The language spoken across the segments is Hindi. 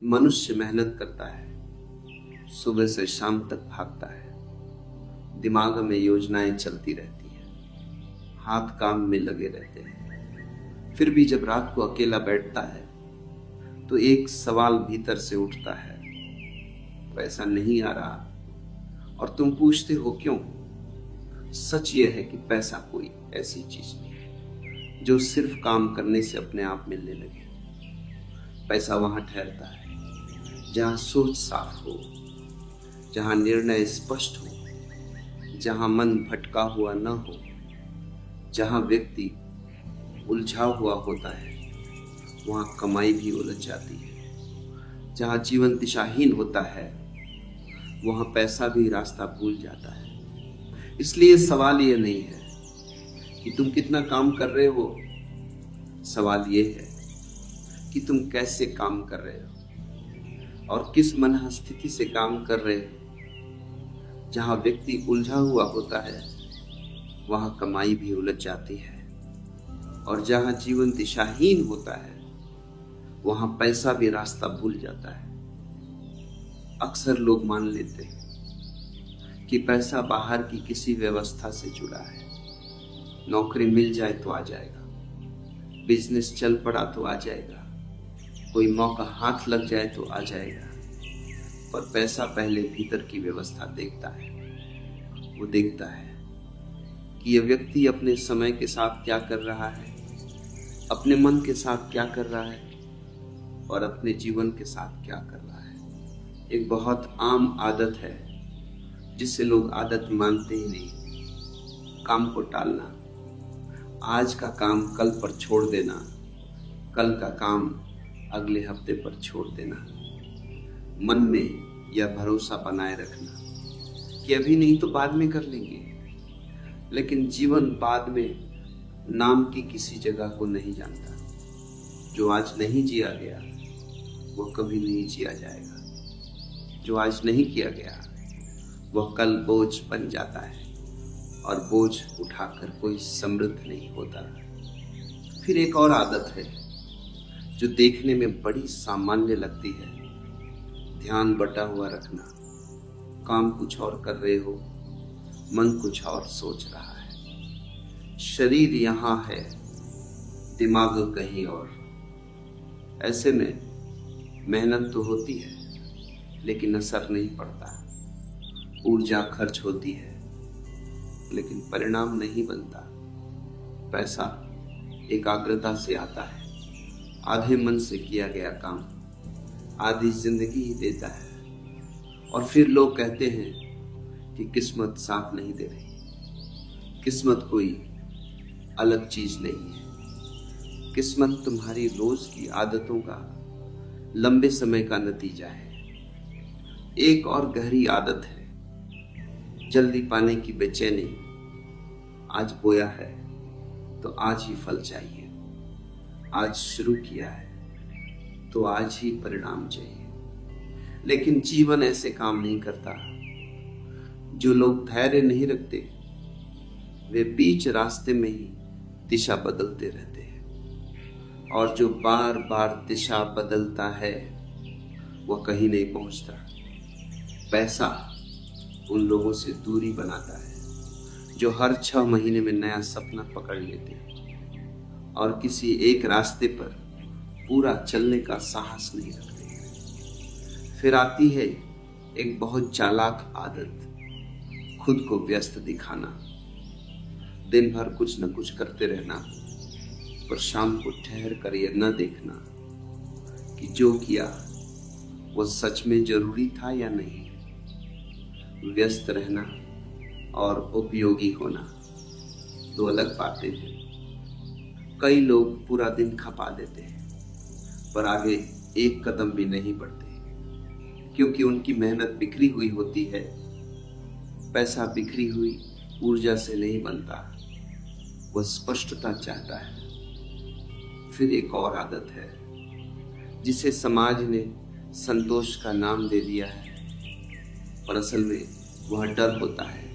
मनुष्य मेहनत करता है, सुबह से शाम तक भागता है, दिमाग में योजनाएं चलती रहती है, हाथ काम में लगे रहते हैं। फिर भी जब रात को अकेला बैठता है तो एक सवाल भीतर से उठता है, पैसा नहीं आ रहा। और तुम पूछते हो क्यों? सच यह है कि पैसा कोई ऐसी चीज नहीं है जो सिर्फ काम करने से अपने आप मिलने लगे। पैसा वहां ठहरता है जहां सोच साफ हो, जहां निर्णय स्पष्ट हो, जहां मन भटका हुआ न हो, जहां व्यक्ति उलझा हुआ होता है वहां कमाई भी उलझ जाती है। जहां जीवन दिशाहीन होता है वहां पैसा भी रास्ता भूल जाता है। इसलिए सवाल ये नहीं है कि तुम कितना काम कर रहे हो, सवाल ये है कि तुम कैसे काम कर रहे हो और किस मन स्थिति से काम कर रहे हो। जहां व्यक्ति उलझा हुआ होता है वहां कमाई भी उलझ जाती है, और जहां जीवन दिशाहीन होता है वहां पैसा भी रास्ता भूल जाता है। अक्सर लोग मान लेते हैं कि पैसा बाहर की किसी व्यवस्था से जुड़ा है। नौकरी मिल जाए तो आ जाएगा, बिजनेस चल पड़ा तो आ जाएगा, कोई मौका हाथ लग जाए तो आ जाएगा। पर पैसा पहले भीतर की व्यवस्था देखता है। वो देखता है कि यह व्यक्ति अपने समय के साथ क्या कर रहा है, अपने मन के साथ क्या कर रहा है और अपने जीवन के साथ क्या कर रहा है। एक बहुत आम आदत है जिसे लोग आदत मानते ही नहीं, काम को टालना। आज का काम कल पर छोड़ देना, कल का काम अगले हफ्ते पर छोड़ देना। मन में यह भरोसा बनाए रखना कि अभी नहीं तो बाद में कर लेंगे। लेकिन जीवन बाद में नाम की किसी जगह को नहीं जानता। जो आज नहीं जिया गया वो कभी नहीं जिया जाएगा। जो आज नहीं किया गया वह कल बोझ बन जाता है, और बोझ उठाकर कोई समृद्ध नहीं होता। फिर एक और आदत है जो देखने में बड़ी सामान्य लगती है, ध्यान बटा हुआ रखना। काम कुछ और कर रहे हो, मन कुछ और सोच रहा है, शरीर यहाँ है, दिमाग कहीं और। ऐसे में मेहनत तो होती है लेकिन असर नहीं पड़ता, ऊर्जा खर्च होती है लेकिन परिणाम नहीं बनता। पैसा एकाग्रता से आता है, आधे मन से किया गया काम आधी जिंदगी ही देता है। और फिर लोग कहते हैं कि किस्मत साथ नहीं दे रही। किस्मत कोई अलग चीज नहीं है, किस्मत तुम्हारी रोज की आदतों का लंबे समय का नतीजा है। एक और गहरी आदत है जल्दी पाने की बेचैनी। आज बोया है तो आज ही फल चाहिए, आज शुरू किया है तो आज ही परिणाम चाहिए। लेकिन जीवन ऐसे काम नहीं करता। जो लोग धैर्य नहीं रखते वे बीच रास्ते में ही दिशा बदलते रहते हैं, और जो बार बार दिशा बदलता है वह कहीं नहीं पहुंचता। पैसा उन लोगों से दूरी बनाता है जो हर 6 महीने में नया सपना पकड़ लेते हैं और किसी एक रास्ते पर पूरा चलने का साहस नहीं रखते। फिर आती है एक बहुत चालाक आदत, खुद को व्यस्त दिखाना। दिन भर कुछ न कुछ करते रहना, पर शाम को ठहर कर यह न देखना कि जो किया वो सच में जरूरी था या नहीं। व्यस्त रहना और उपयोगी होना दो अलग बातें हैं। कई लोग पूरा दिन खपा देते हैं पर आगे एक कदम भी नहीं बढ़ते, क्योंकि उनकी मेहनत बिखरी हुई होती है। पैसा बिखरी हुई ऊर्जा से नहीं बनता, वह स्पष्टता चाहता है। फिर एक और आदत है जिसे समाज ने संतोष का नाम दे दिया है, पर असल में वह डर होता है।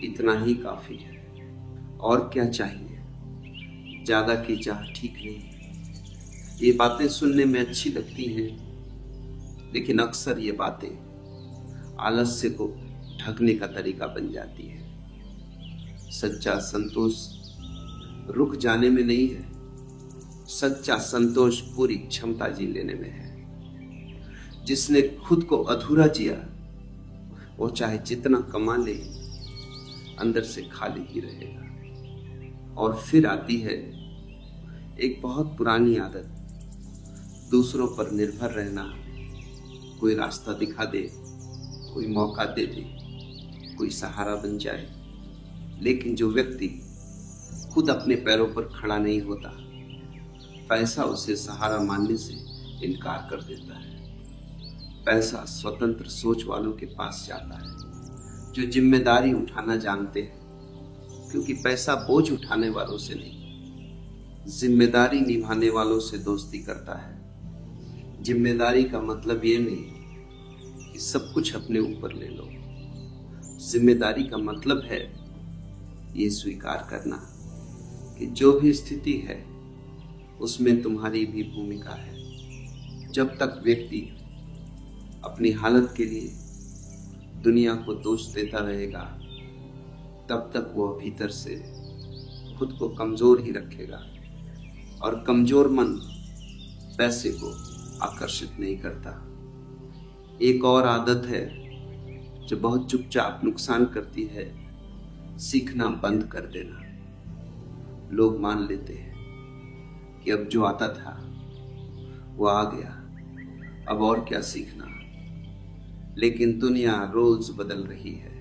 इतना ही काफी है, और क्या चाहिए? ज्यादा की चाह ठीक नहीं। ये बातें सुनने में अच्छी लगती हैं, लेकिन अक्सर ये बातें आलस्य को ढकने का तरीका बन जाती है। सच्चा संतोष रुक जाने में नहीं है, सच्चा संतोष पूरी क्षमता जी लेने में है। जिसने खुद को अधूरा जिया वो चाहे जितना कमा ले अंदर से खाली ही रहेगा। और फिर आती है एक बहुत पुरानी आदत, दूसरों पर निर्भर रहना। कोई रास्ता दिखा दे, कोई मौका दे दे, कोई सहारा बन जाए, लेकिन जो व्यक्ति खुद अपने पैरों पर खड़ा नहीं होता, पैसा उसे सहारा मानने से इनकार कर देता है। पैसा स्वतंत्र सोच वालों के पास जाता है, जो जिम्मेदारी उठाना जानते हैं, क्योंकि पैसा बोझ उठाने वालों से नहीं, जिम्मेदारी निभाने वालों से दोस्ती करता है। जिम्मेदारी का मतलब ये नहीं कि सब कुछ अपने ऊपर ले लो। जिम्मेदारी का मतलब है ये स्वीकार करना कि जो भी स्थिति है उसमें तुम्हारी भी भूमिका है। जब तक व्यक्ति अपनी हालत के लिए दुनिया को दोष देता रहेगा, तब तक वह भीतर से खुद को कमजोर ही रखेगा, और कमजोर मन पैसे को आकर्षित नहीं करता। एक और आदत है जो बहुत चुपचाप नुकसान करती है, सीखना बंद कर देना। लोग मान लेते हैं कि अब जो आता था वो आ गया, अब और क्या सीखना। लेकिन दुनिया रोज बदल रही है,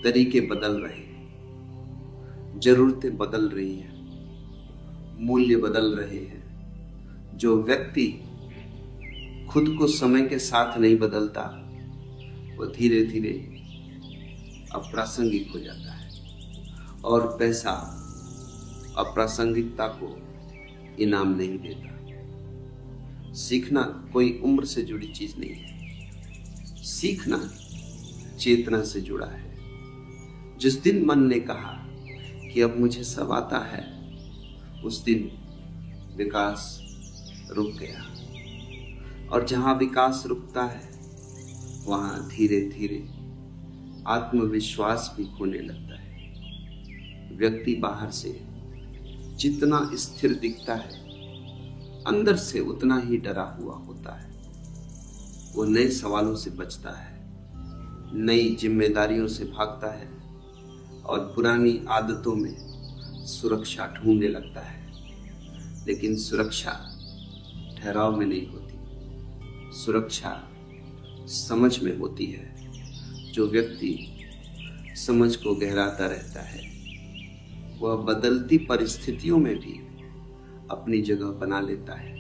तरीके बदल रहे हैं, जरूरतें बदल रही हैं, मूल्य बदल रहे हैं। जो व्यक्ति खुद को समय के साथ नहीं बदलता वो धीरे धीरे अप्रासंगिक हो जाता है, और पैसा अप्रासंगिकता को इनाम नहीं देता। सीखना कोई उम्र से जुड़ी चीज नहीं है, सीखना चेतना से जुड़ा है। जिस दिन मन ने कहा कि अब मुझे सब आता है, उस दिन विकास रुक गया, और जहां विकास रुकता है वहां धीरे धीरे आत्मविश्वास भी खोने लगता है। व्यक्ति बाहर से जितना स्थिर दिखता है, अंदर से उतना ही डरा हुआ होता है। वो नए सवालों से बचता है, नई जिम्मेदारियों से भागता है, और पुरानी आदतों में सुरक्षा ढूंढने लगता है। लेकिन सुरक्षा ठहराव में नहीं होती, सुरक्षा समझ में होती है। जो व्यक्ति समझ को गहराता रहता है, वह बदलती परिस्थितियों में भी अपनी जगह बना लेता है।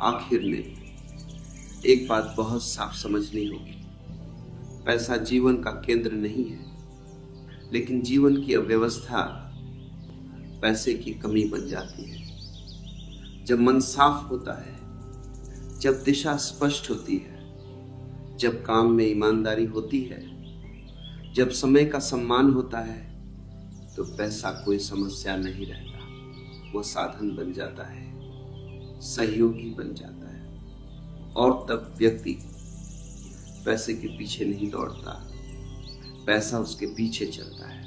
आखिर में एक बात बहुत साफ समझनी होगी, पैसा जीवन का केंद्र नहीं है, लेकिन जीवन की अव्यवस्था पैसे की कमी बन जाती है। जब मन साफ होता है, जब दिशा स्पष्ट होती है, जब काम में ईमानदारी होती है, जब समय का सम्मान होता है, तो पैसा कोई समस्या नहीं रहता। वो साधन बन जाता है, सहयोगी बन जाता है, और तब व्यक्ति पैसे के पीछे नहीं दौड़ता, पैसा उसके पीछे चलता है।